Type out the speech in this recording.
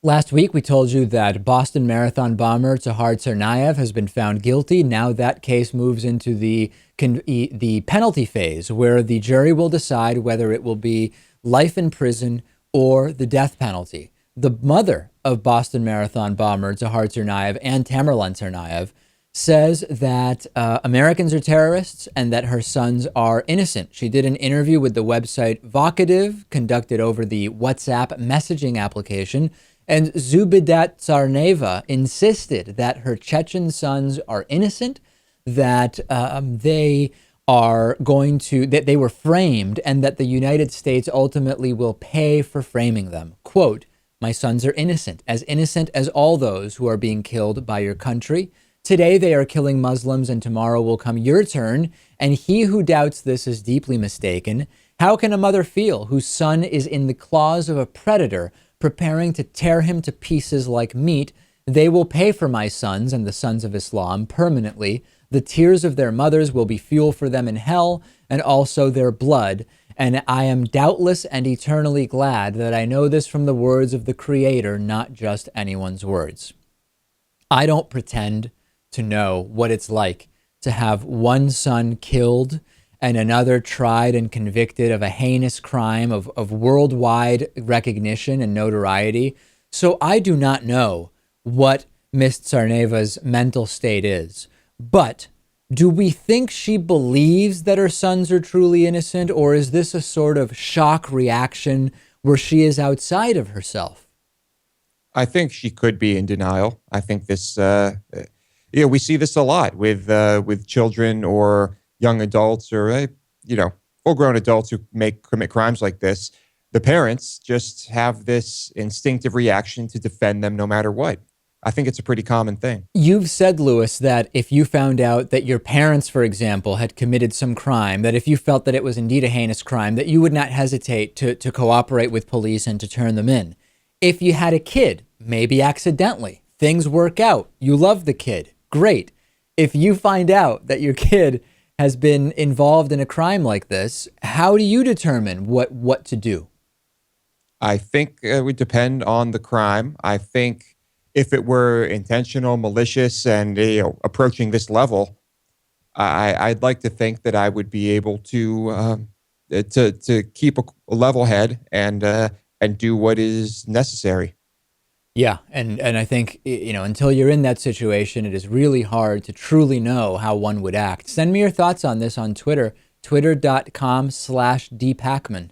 Last week, we told you that Boston Marathon bomber Dzhokhar Tsarnaev has been found guilty. Now that case moves into the penalty phase, where the jury will decide whether it will be life in prison or the death penalty. The mother of Boston Marathon bomber Dzhokhar Tsarnaev and Tamerlan Tsarnaev says that Americans are terrorists and that her sons are innocent. She did an interview with the website Vocative, conducted over the WhatsApp messaging application. And Zubeidat Tsarnaeva insisted that her Chechen sons are innocent, that they were framed, and that the United States ultimately will pay for framing them. Quote, "My sons are innocent as all those who are being killed by your country. Today they are killing Muslims, and tomorrow will come your turn. And he who doubts this is deeply mistaken. How can a mother feel whose son is in the claws of a predator, preparing to tear him to pieces like meat? They will pay for my sons and the sons of Islam permanently. The tears of their mothers will be fuel for them in hell, and also their blood. And I am doubtless and eternally glad that I know this from the words of the Creator, not just anyone's words." I don't pretend to know what it's like to have one son killed and another tried and convicted of a heinous crime of worldwide recognition and notoriety. So I do not know what Miss Tsarnaeva's mental state is. But do we think she believes that her sons are truly innocent, or is this a sort of shock reaction where she is outside of herself? I think she could be in denial. I think this, we see this a lot with children or young adults or, full-grown adults who commit crimes like this. The parents just have this instinctive reaction to defend them no matter what. I think it's a pretty common thing. You've said, Lewis, that if you found out that your parents, for example, had committed some crime, that if you felt that it was indeed a heinous crime, that you would not hesitate to cooperate with police and to turn them in. If you had a kid, maybe accidentally, things work out, you love the kid, great. If you find out that your kid has been involved in a crime like this, how do you determine what to do? I think it would depend on the crime. I think if it were intentional, malicious, and approaching this level, I'd like to think that I would be able to keep a level head and do what is necessary. Yeah, and I think, until you're in that situation, it is really hard to truly know how one would act. Send me your thoughts on this on Twitter, twitter.com/dpakman.